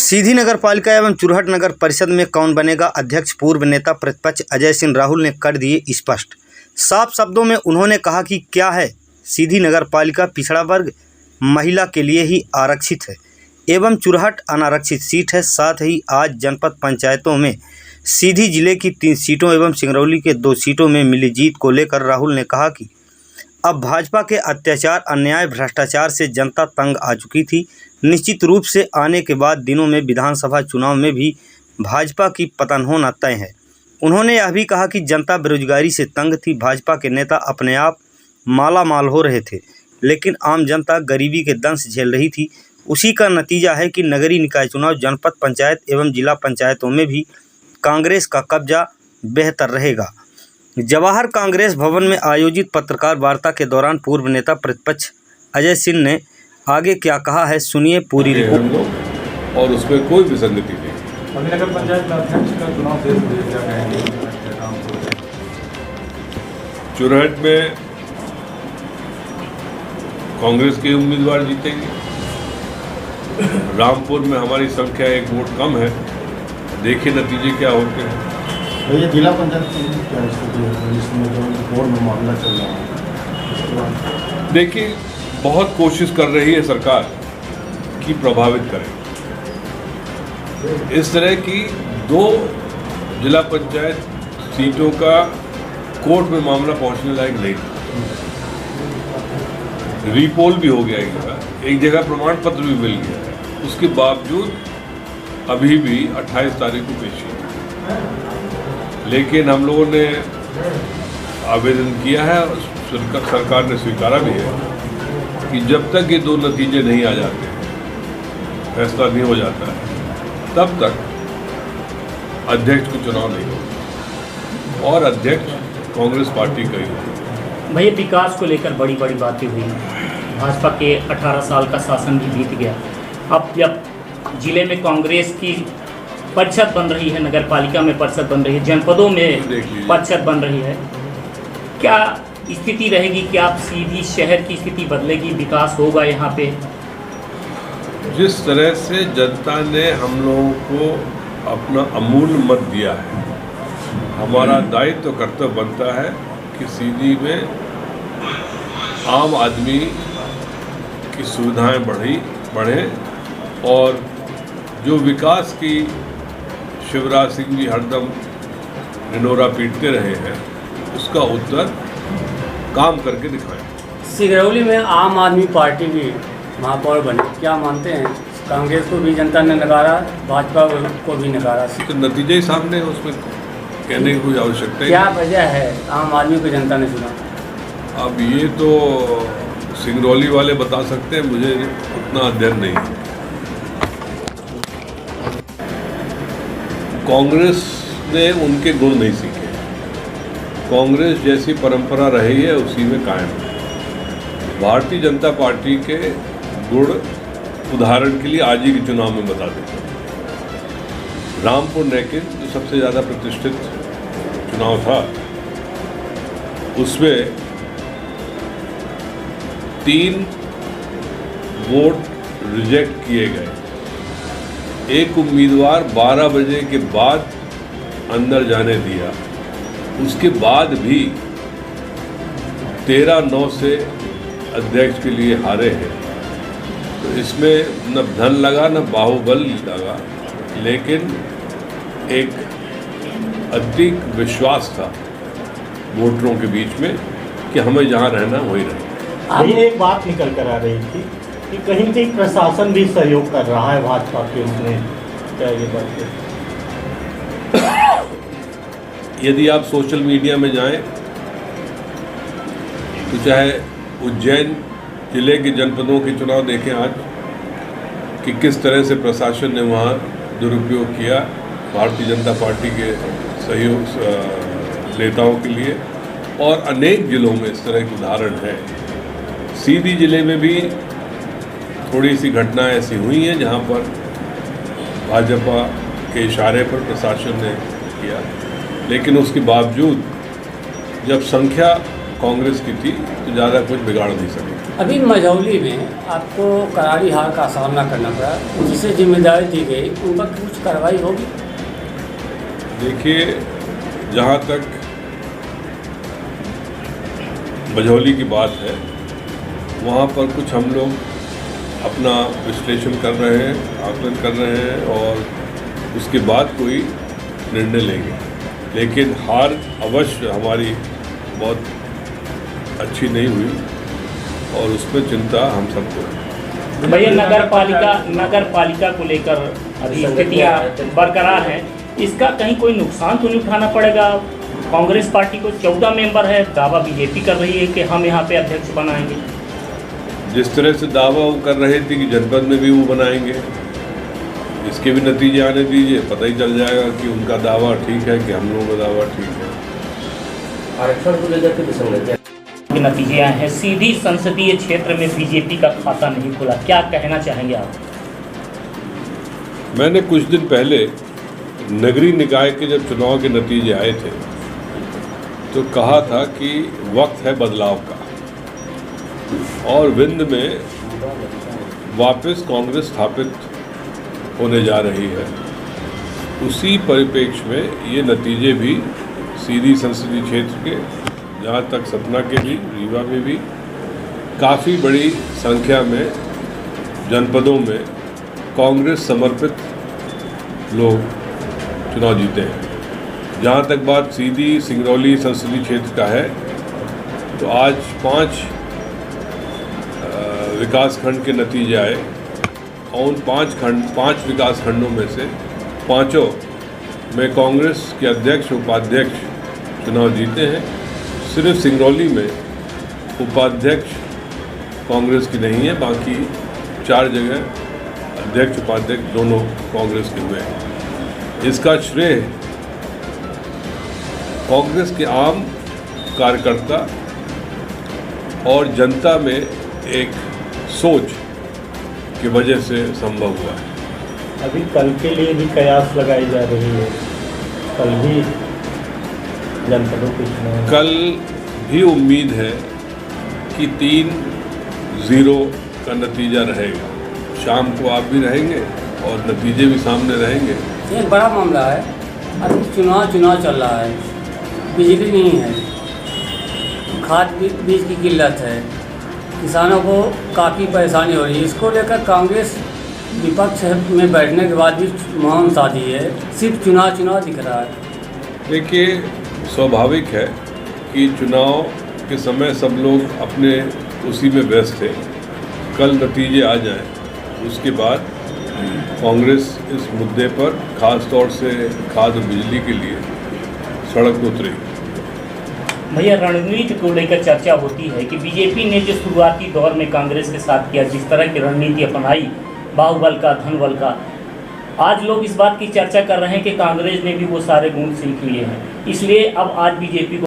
सीधी नगर पालिका एवं चुरहट नगर परिषद में कौन बनेगा अध्यक्ष? पूर्व नेता प्रतिपक्ष अजय सिंह राहुल ने कर दिए स्पष्ट। साफ शब्दों में उन्होंने कहा कि क्या है, सीधी नगर पालिका पिछड़ा वर्ग महिला के लिए ही आरक्षित है एवं चुरहट अनारक्षित सीट है। साथ ही आज जनपद पंचायतों में सीधी जिले की 3 सीटों एवं सिंगरौली के 2 सीटों में मिली जीत को लेकर राहुल ने कहा कि अब भाजपा के अत्याचार, अन्याय, भ्रष्टाचार से जनता तंग आ चुकी थी। निश्चित रूप से आने के बाद दिनों में विधानसभा चुनाव में भी भाजपा की पतन होना तय है। उन्होंने यह भी कहा कि जनता बेरोजगारी से तंग थी। भाजपा के नेता अपने आप माला माल हो रहे थे, लेकिन आम जनता गरीबी के दंश झेल रही थी। उसी का नतीजा है कि नगरीय निकाय चुनाव, जनपद पंचायत एवं जिला पंचायतों में भी कांग्रेस का कब्जा बेहतर रहेगा। जवाहर कांग्रेस भवन में आयोजित पत्रकार वार्ता के दौरान पूर्व नेता प्रतिपक्ष अजय सिंह ने आगे क्या कहा है, सुनिए पूरी रिपोर्ट। और उसमें कोई विसंगति नहीं। अभी नगर पंचायत में अध्यक्ष का चुनाव दे दिया गया है। चुरहट में कांग्रेस के उम्मीदवार जीतेंगे। रामपुर में हमारी संख्या 1 वोट कम है, देखिए नतीजे क्या होते हैं। ये जिला पंचायत क्या स्थिति है जिसमें जो कोर्ट में मामला चल रहा है? देखिए, बहुत कोशिश कर रही है सरकार कि प्रभावित करे। इस तरह की 2 जिला पंचायत सीटों का कोर्ट में मामला पहुंचने लायक नहीं था। रीपोल भी हो गया एक जगह प्रमाण पत्र भी मिल गया है, उसके बावजूद अभी भी 28 तारीख को पेशी है। लेकिन हम लोगों ने आवेदन किया है और सरकार ने स्वीकारा भी है कि जब तक ये 2 नतीजे नहीं आ जाते, फैसला नहीं हो जाता है, तब तक अध्यक्ष को चुनाव नहीं होगा और अध्यक्ष कांग्रेस पार्टी का ही होगा। भैया, विकास को लेकर बड़ी बड़ी बातें हुई। भाजपा के 18 साल का शासन भी बीत गया। अब जब जिले में कांग्रेस की परिषद बन रही है, नगर पालिका में परिषद बन रही है, जनपदों में परिषद बन रही है, क्या स्थिति रहेगी? कि आप सीधी शहर की स्थिति बदलेगी, विकास होगा यहाँ पे? जिस तरह से जनता ने हम लोगों को अपना अमूल्य मत दिया है, हमारा दायित्व तो कर्तव्य बनता है कि सीधी में आम आदमी की सुविधाएं बढ़ें और जो विकास की शिवराज सिंह जी हरदम निनोरा पीटते रहे हैं, उसका उत्तर काम करके दिखाएं। सिंगरौली में आम आदमी पार्टी भी महापौर बने, क्या मानते हैं? कांग्रेस को भी जनता ने नकारा, भाजपा को भी नकारा। तो नतीजे ही सामने है, उसमें कहने की कोई आवश्यकता नहीं। क्या वजह है आम आदमी को जनता ने चुना? अब ये तो सिंगरौली वाले बता सकते हैं, मुझे उतना अध्ययन नहीं है। कांग्रेस ने उनके गुण नहीं सीखे। कांग्रेस जैसी परंपरा रही है उसी में कायम है। भारतीय जनता पार्टी के गुण उदाहरण के लिए आज ही के चुनाव में बता देते हैं। रामपुर नेकिन जो सबसे ज़्यादा प्रतिष्ठित चुनाव था, उसमें 3 वोट रिजेक्ट किए गए। एक उम्मीदवार 12 बजे के बाद अंदर जाने दिया, उसके बाद भी 13-9 से अध्यक्ष के लिए हारे हैं। तो इसमें न धन लगा न बाहुबल लगा, लेकिन एक अधिक विश्वास था वोटरों के बीच में कि हमें जहां रहना वहीं रहे। अभी एक बात निकल कर आ रही थी कि कहीं न कहीं प्रशासन भी सहयोग कर रहा है भाजपा के, उसमें क्या ये बात है? यदि आप सोशल मीडिया में जाएं तो चाहे उज्जैन जिले के जनपदों के चुनाव देखें आज कि किस तरह से प्रशासन ने वहाँ दुरुपयोग किया भारतीय जनता पार्टी के सहयोग नेताओं के लिए, और अनेक जिलों में इस तरह के उदाहरण हैं। सीधी जिले में भी थोड़ी सी घटनाएं ऐसी हुई हैं जहाँ पर भाजपा के इशारे पर प्रशासन ने किया, लेकिन उसके बावजूद जब संख्या कांग्रेस की थी तो ज़्यादा कुछ बिगाड़ नहीं सकी। अभी मझौली में आपको करारी हार का सामना करना पड़ा, जिसे जिम्मेदारी दी गई उन पर कुछ कार्रवाई होगी? देखिए, जहाँ तक मझौली की बात है, वहाँ पर कुछ हम लोग अपना विश्लेषण कर रहे हैं, आकलन कर रहे हैं और उसके बाद कोई निर्णय लेंगे। लेकिन हार अवश्य हमारी बहुत अच्छी नहीं हुई और उस पर चिंता हम सबको है। भैया, नगर पालिका को लेकर अभी स्थितियाँ बरकरार हैं, इसका कहीं कोई नुकसान तो नहीं उठाना पड़ेगा? कांग्रेस पार्टी को 14 मेंबर है, दावा बीजेपी कर रही है कि हम यहाँ पे अध्यक्ष बनाएंगे। जिस तरह से दावा वो कर रहे थे कि जनपद में भी वो बनाएंगे, इसके भी नतीजे आने दीजिए, पता ही चल जाएगा कि उनका दावा ठीक है कि हम लोगों का दावा ठीक है। आरक्षण को लेकर के नतीजे आए हैं, सीधी संसदीय क्षेत्र में बीजेपी का खाता नहीं खुला, क्या कहना चाहेंगे आप? मैंने कुछ दिन पहले नगरीय निकाय के जब चुनाव के नतीजे आए थे तो कहा था कि वक्त है बदलाव का और विंध्य में वापस कांग्रेस स्थापित होने जा रही है। उसी परिप्रेक्ष्य में ये नतीजे भी सीधी संसदीय क्षेत्र के, जहाँ तक सतना के भी, रीवा में भी काफ़ी बड़ी संख्या में जनपदों में कांग्रेस समर्पित लोग चुनाव जीते हैं। जहाँ तक बात सीधी सिंगरौली संसदीय क्षेत्र का है तो आज 5 विकासखंड के नतीजे आए और उन 5 विकासखंडों में से 5 में कांग्रेस के अध्यक्ष उपाध्यक्ष चुनाव जीते हैं। सिर्फ सिंगरौली में उपाध्यक्ष कांग्रेस की नहीं है, बाकी 4 जगह अध्यक्ष उपाध्यक्ष दोनों कांग्रेस के हुए हैं। इसका श्रेय कांग्रेस के आम कार्यकर्ता और जनता में एक सोच की वजह से संभव हुआ है। अभी कल के लिए भी कयास लगाई जा रही है, कल भी जनपदों के चुनाव, कल भी उम्मीद है कि 3-0 का नतीजा रहेगा। शाम को आप भी रहेंगे और नतीजे भी सामने रहेंगे। ये बड़ा मामला है, अभी चुनाव चल रहा है, बिजली नहीं है, खाद बीज की किल्लत है, किसानों को काफ़ी परेशानी हो रही है। इसको लेकर कांग्रेस विपक्ष में बैठने के बाद भी मौन साधी है, सिर्फ चुनाव दिख रहा है। देखिए, स्वाभाविक है कि चुनाव के समय सब लोग अपने उसी में व्यस्त थे। कल नतीजे आ जाएं, उसके बाद कांग्रेस इस मुद्दे पर ख़ास तौर से खाद और बिजली के लिए सड़क पर उतरेगी। भैया, रणनीति को लेकर चर्चा होती है कि बीजेपी ने जो शुरुआती दौर में कांग्रेस के साथ किया, जिस तरह की रणनीति अपनाई, बाहुबल का, धनबल का, आज लोग इस बात की चर्चा कर रहे हैं कि कांग्रेस ने भी वो सारे गुण सीख लिए हैं, इसलिए अब आज बीजेपी को